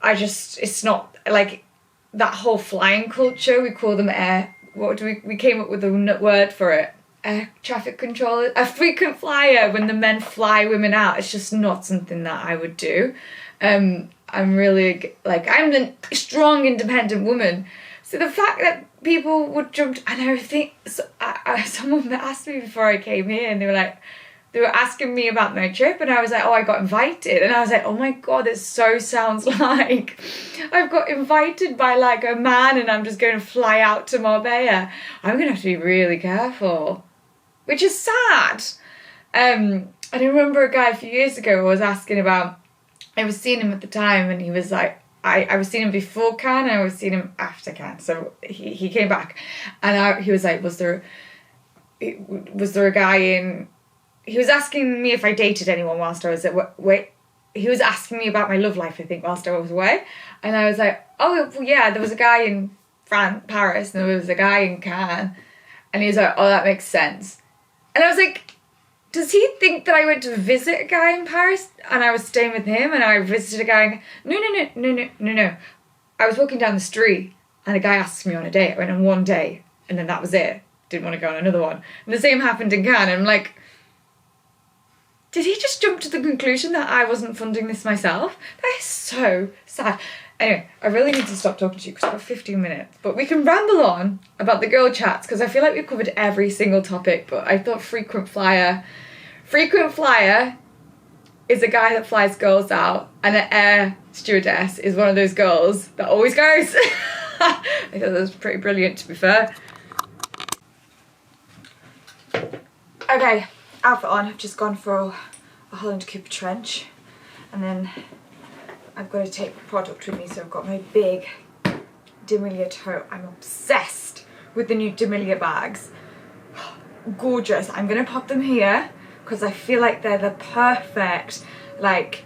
it's not like that whole flying culture. We call them we came up with a word for it. Air traffic controller, a frequent flyer, when the men fly women out. It's just not something that I would do. I'm really like, I'm a strong, independent woman. So the fact that people would jump, and I think, someone asked me before I came here, and they were asking me about my trip, and I was like, oh, I got invited. And I was like, oh my God, this so sounds like I've got invited by like a man and I'm just going to fly out to Marbella. I'm going to have to be really careful, which is sad. And I remember a guy a few years ago was asking about, I was seeing him at the time, and he was like, I was seeing him before Cannes, and I was seeing him after Cannes. So he came back, and he was like, was there a guy in... He was asking me if I dated anyone whilst I was he was asking me about my love life, I think, whilst I was away. And I was like, oh, well, yeah, there was a guy in Paris, and there was a guy in Cannes. And he was like, oh, that makes sense. And I was like, does he think that I went to visit a guy in Paris and I was staying with him and I visited a guy? No. I was walking down the street and a guy asked me on a date. I went on one date and then that was it. Didn't want to go on another one. And the same happened in Cannes. And I'm like, did he just jump to the conclusion that I wasn't funding this myself? That is so sad. Anyway, I really need to stop talking to you because I've got 15 minutes. But we can ramble on about the girl chats because I feel like we've covered every single topic. But I thought frequent flyer is a guy that flies girls out, and an air stewardess is one of those girls that always goes. I thought that was pretty brilliant, to be fair. Okay, outfit on. I've just gone for a Holland Cooper trench, and then I've got to take product with me, so I've got my big Damilia tote. I'm obsessed with the new Damilia bags. Gorgeous. I'm going to pop them here because I feel like they're the perfect, like,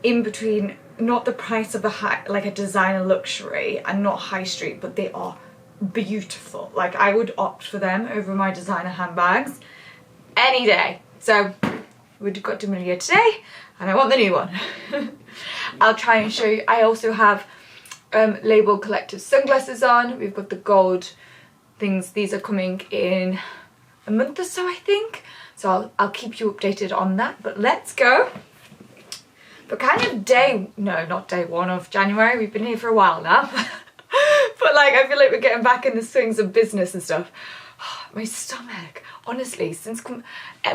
in between, not the price of like a designer luxury and not high street, but they are beautiful. Like, I would opt for them over my designer handbags any day. So we've got Damilia today and I want the new one. I'll try and show you. I also have Labl collective sunglasses on. We've got the gold things. These are coming in a month or so, I think. So I'll keep you updated on that. But let's go. But kind of not day one of January. We've been here for a while now. But like, I feel like we're getting back in the swings of business and stuff. My stomach, honestly,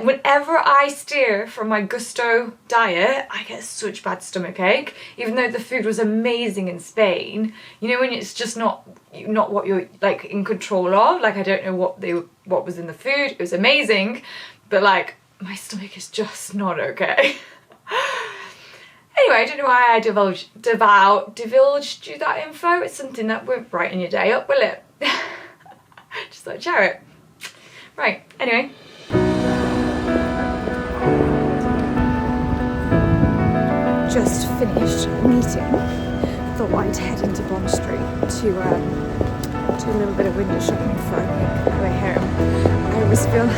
whenever I steer from my gusto diet, I get such bad stomach ache. Even though the food was amazing in Spain, you know, when it's just not what you're like in control of. Like, I don't know what was in the food. It was amazing, but like, my stomach is just not okay. Anyway, I don't know why I divulged you that info. It's something that won't brighten your day up, will it? Just thought I'd share it. Right, anyway. Just finished meeting. Thought I'd head into Bond Street to do a little bit of window shopping before I make my way home. I always feel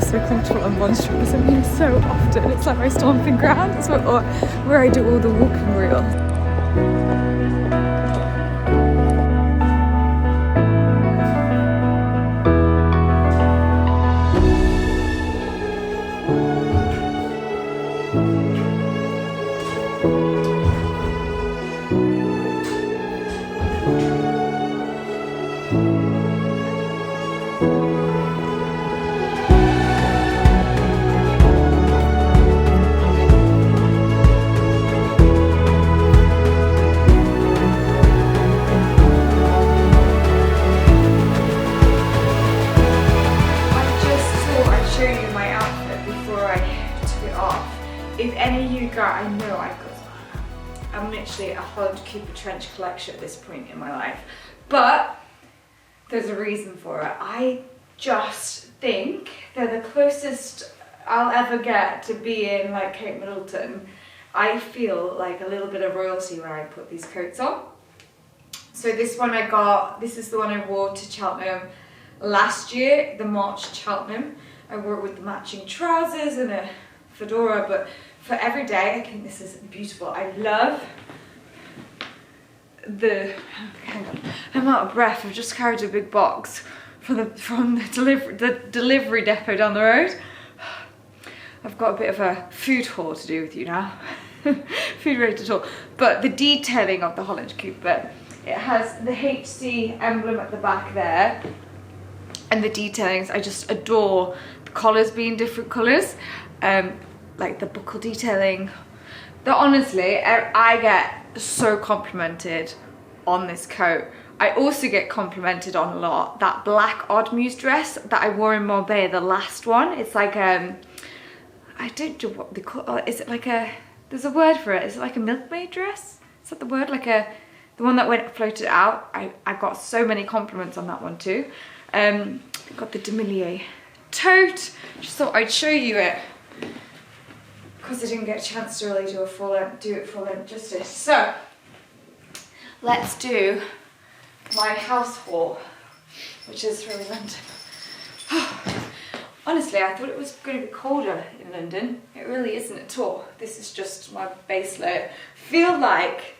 so comfortable on Bond Street because I'm here so often. It's like my stomping ground. It's where I do all the walking reels. If any of you guys, I know I'm literally a Holland Cooper trench collection at this point in my life, but there's a reason for it. I just think they're the closest I'll ever get to being like Kate Middleton. I feel like a little bit of royalty when I put these coats on. So this one I got, this is the one I wore to Cheltenham last year, the March Cheltenham. I wore it with the matching trousers and a fedora, but for every day, I think this is beautiful. I love hang on, I'm out of breath. I've just carried a big box from the delivery depot down the road. I've got a bit of a food haul to do with you now. Food related haul. But the detailing of the Holland Cooper, it has the HC emblem at the back there. And the detailings, I just adore the collars being different colours. Like the buckle detailing. Honestly, I get so complimented on this coat. I also get complimented on a lot that black Odd Muse dress that I wore in Marbella, the last one. It's like I don't know what they call it. Is it like there's a word for it. Is it like a milkmaid dress? Is that the word? Like the one that floated out. I got so many compliments on that one too. Got the Damilia tote. Just thought I'd show you it, because I didn't get a chance to really do it full length justice. So let's do my house haul, which is really London. Honestly, I thought it was going to be colder in London. It really isn't at all. This is just my base layer. Feel like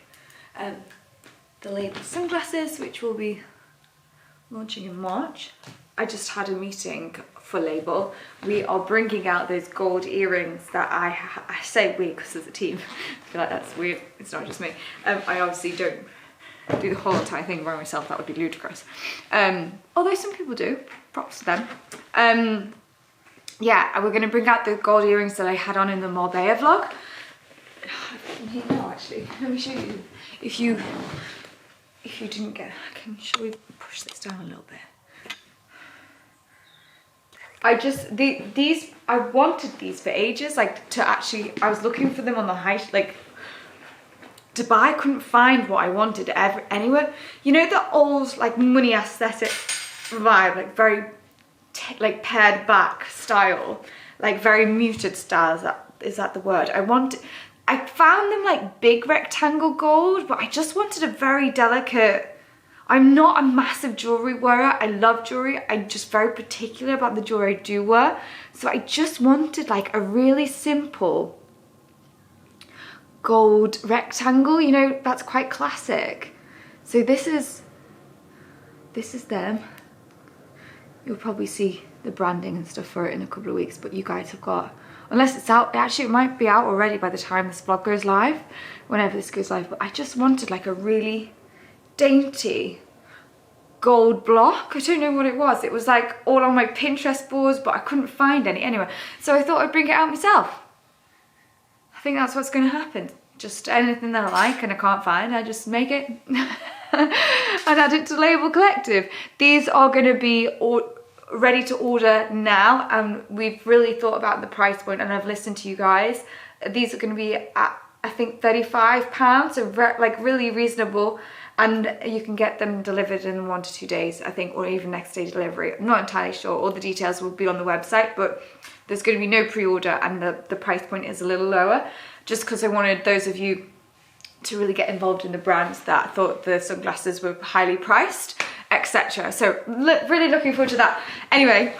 the Labl sunglasses, which will be launching in March. I just had a meeting for Labl, we are bringing out those gold earrings that I say we because as a team. I feel like that's weird. It's not just me. I obviously don't do the whole entire thing by myself. That would be ludicrous. Although some people do. Props to them. Yeah, we're going to bring out the gold earrings that I had on in the Marbella vlog. Here now, actually. Let me show you. If you didn't get, shall we push this down a little bit? I wanted these for ages, like to actually, I was looking for them on the high, like to buy. I couldn't find what I wanted anywhere. You know the old like money aesthetic vibe, like very like pared back style, like very muted style. Is that the word? I found them like big rectangle gold, but I just wanted a very delicate. I'm not a massive jewelry wearer. I love jewelry. I'm just very particular about the jewelry I do wear. So I just wanted like a really simple gold rectangle, you know, that's quite classic. So this is them. You'll probably see the branding and stuff for it in a couple of weeks, but you guys have got, unless it's out, actually it might be out already by the time this vlog goes live, whenever this goes live, but I just wanted like a really dainty gold block. I don't know what it was. It was like all on my Pinterest boards, but I couldn't find any anywhere. So I thought I'd bring it out myself. I think that's what's going to happen. Just anything that I like and I can't find, I just make it and add it to Labl Collective. These are going to be ready to order now, and we've really thought about the price point, and I've listened to you guys. These are going to be at, I think, £35, so like really reasonable, and you can get them delivered in 1 to 2 days, I think, or even next day delivery. I'm not entirely sure. All the details will be on the website, but there's going to be no pre-order, and the price point is a little lower, just because I wanted those of you to really get involved in the brands that thought the sunglasses were highly priced, etc. So really looking forward to that. Anyway,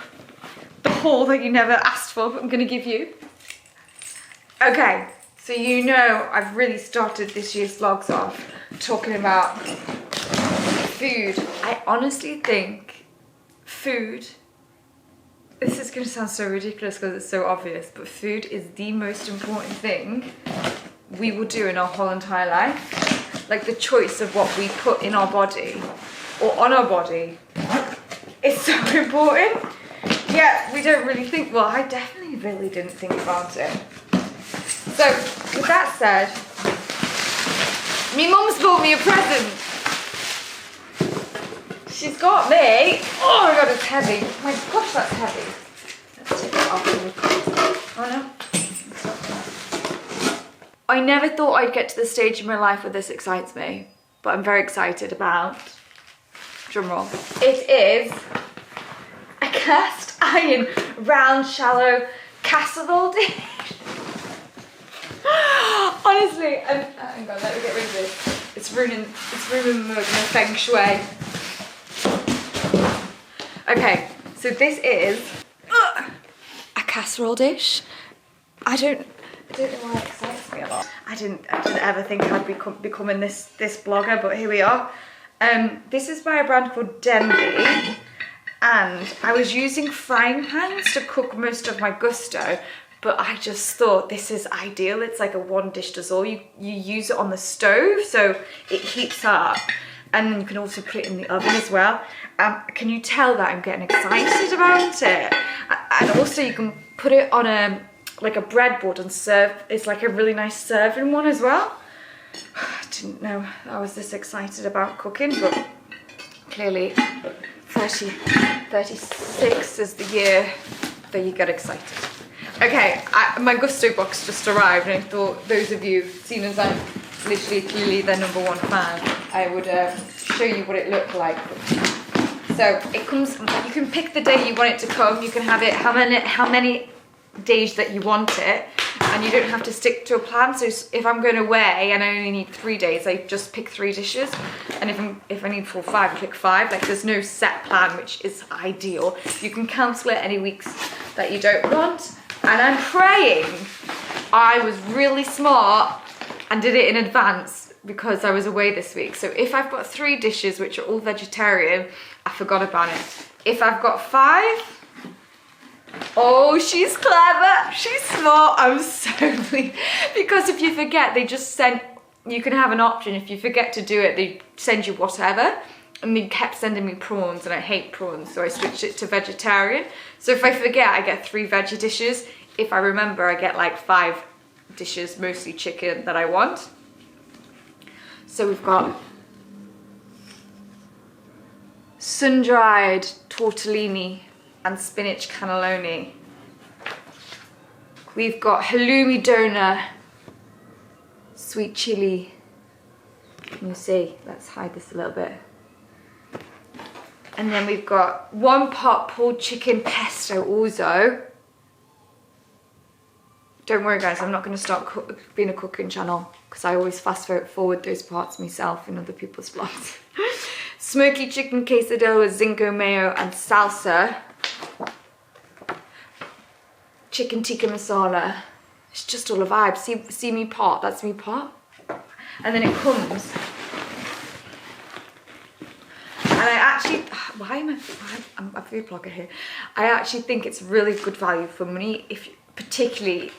the haul that you never asked for, but I'm going to give you. Okay, so you know I've really started this year's vlogs off talking about food. I honestly think food, this is going to sound so ridiculous because it's so obvious, but food is the most important thing we will do in our whole entire life. Like the choice of what we put in our body or on our body is so important. Yeah, we don't really think, well, I definitely really didn't think about it. So with that said, me mum's bought me a present. She's got me, oh my god, it's heavy. My gosh, that's heavy. Let's take it off. Oh no. I never thought I'd get to the stage in my life where this excites me, but I'm very excited about, drumroll, it is a cast iron round shallow casserole dish. Honestly, hang on, let me get rid of this. It's ruining my feng shui. Okay, so this is a casserole dish. I don't know why it excites me a lot. I didn't ever think I'd be becoming this blogger, but here we are. This is by a brand called Denby, and I was using frying pans to cook most of my gusto, but I just thought this is ideal. It's like a one dish does all. You use it on the stove, so it heats up, and then you can also put it in the oven as well. Can you tell that I'm getting excited about it? And also you can put it on a breadboard and serve. It's like a really nice serving one as well. I didn't know I was this excited about cooking, but clearly 36 is the year that you get excited. Okay, my gusto box just arrived, and I thought those of you, seeing as I'm literally clearly their #1 fan, I would show you what it looked like. So it comes, you can pick the day you want it to come, you can have it how many days that you want it, and you don't have to stick to a plan. So if I'm going away and I only need 3 days, I just pick 3 dishes, and if I need 4 or 5, I pick 5. Like there's no set plan, which is ideal. You can cancel it any weeks that you don't want, and I'm praying I was really smart and did it in advance because I was away this week. So if I've got 3 dishes which are all vegetarian, I forgot about it. If I've got 5, Oh, she's clever. She's smart. I'm so pleased. Because if you forget, they just send, you can have an option. If you forget to do it, they send you whatever. And they kept sending me prawns, and I hate prawns, so I switched it to vegetarian. So if I forget, I get 3 veggie dishes. If I remember, I get like 5 dishes, mostly chicken, that I want. So we've got sun-dried tortellini and spinach cannelloni. We've got halloumi doner, sweet chili. Can you see? Let's hide this a little bit. And then we've got 1 pot pulled chicken pesto orzo. Don't worry guys, I'm not going to start being a cooking channel because I always fast forward those parts myself in other people's vlogs. Smoky chicken quesadilla with zinco mayo and salsa. Chicken tikka masala. It's just all a vibe. See me pot? That's me pot. And then it comes. And I actually, I'm a food blogger here. I actually think it's really good value for money, if particularly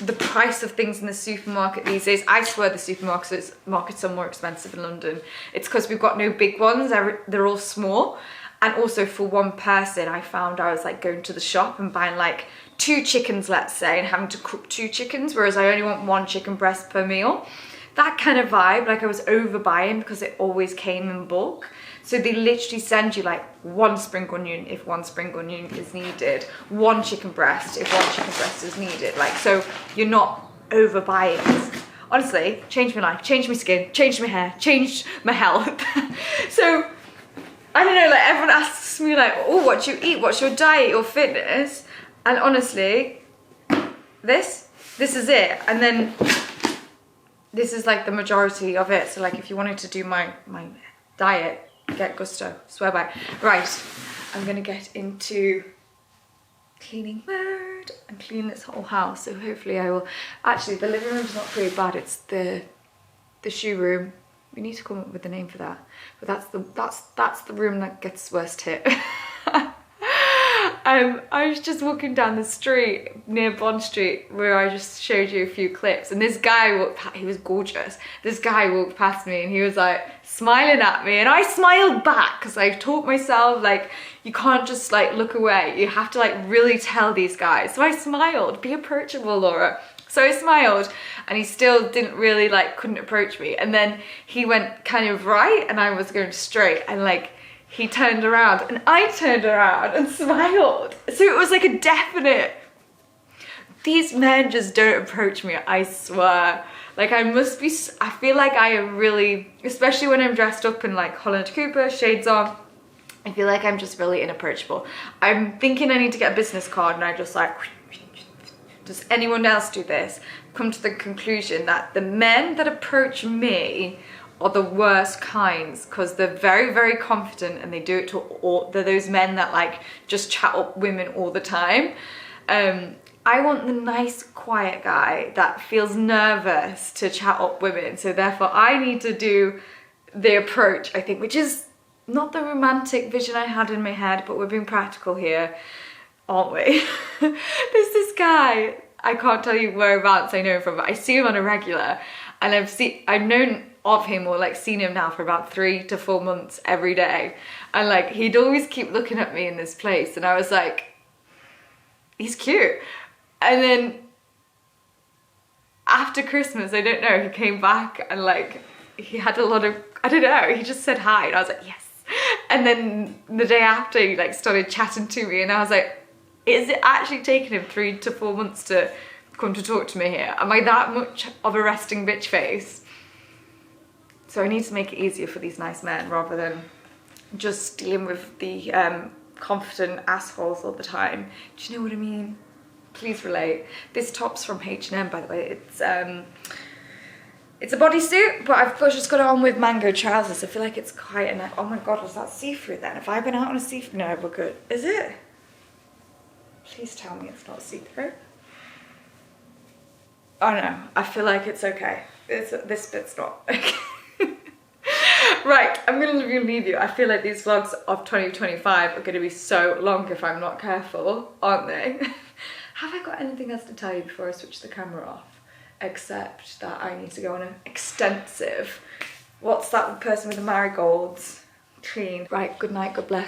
the price of things in the supermarket these days. I swear the supermarkets are more expensive in London. It's because we've got no big ones, they're all small. And also for one person, I found I was like going to the shop and buying like 2 chickens, let's say, and having to cook 2 chickens, whereas I only want 1 chicken breast per meal. That kind of vibe, like I was overbuying because it always came in bulk. So they literally send you like 1 spring onion if 1 spring onion is needed, 1 chicken breast if 1 chicken breast is needed. Like, so you're not overbuying. Honestly, changed my life, changed my skin, changed my hair, changed my health. So, I don't know, like everyone asks me like, oh, what do you eat? What's your diet, your fitness? And honestly, this is it. And then this is like the majority of it. So like if you wanted to do my diet, get gusto, swear by. Right, I'm gonna get into cleaning mode and clean this whole house. So hopefully I will, actually the living room's not pretty bad, it's the shoe room. We need to come up with a name for that. But that's the room that gets worst hit. I was just walking down the street near Bond Street where I just showed you a few clips, and this guy walked past, he was gorgeous. This guy walked past me and he was like smiling at me, and I smiled back because I taught myself like you can't just like look away, you have to like really tell these guys. So I smiled, be approachable, Laura. So I smiled and he still didn't really like, couldn't approach me. And then he went kind of right and I was going straight, and like he turned around and I turned around and smiled. So it was like a definite, these men just don't approach me, I swear. Like I must be, I feel like I am really, especially when I'm dressed up in like Holland Cooper, shades on, I feel like I'm just really inapproachable. I'm thinking I need to get a business card, and I just like, does anyone else do this? Come to the conclusion that the men that approach me are the worst kinds, because they're very, very confident and they do it to all, they're those men that like just chat up women all the time. I want the nice, quiet guy that feels nervous to chat up women. So therefore I need to do the approach, I think, which is not the romantic vision I had in my head, but we're being practical here, aren't we? There's this guy, I can't tell you whereabouts I know him from, but I see him on a regular, and I've known of him or like seen him now for about 3 to 4 months every day, and like he'd always keep looking at me in this place, and I was like, he's cute. And then after Christmas, I don't know, he came back and like he had a lot of, I don't know, he just said hi and I was like, yes. And then the day after he like started chatting to me, and I was like, is it actually taking him 3 to 4 months to come to talk to me here? Am I that much of a resting bitch face? So I need to make it easier for these nice men rather than just dealing with the confident assholes all the time. Do you know what I mean? Please relate. This top's from H&M, by the way. It's a bodysuit, but I've just got it on with mango trousers. I feel like it's quite a, oh my God, was that see-through then? Have I been out on a see-through? No, we're good. Is it? Please tell me it's not see-through. Oh no, I feel like it's okay. This bit's not okay. Right, I'm gonna leave you. I feel like these vlogs of 2025 are gonna be so long if I'm not careful, aren't they? Have I got anything else to tell you before I switch the camera off? Except that I need to go on an extensive, what's that person with the marigolds? Clean. Right, good night, God bless.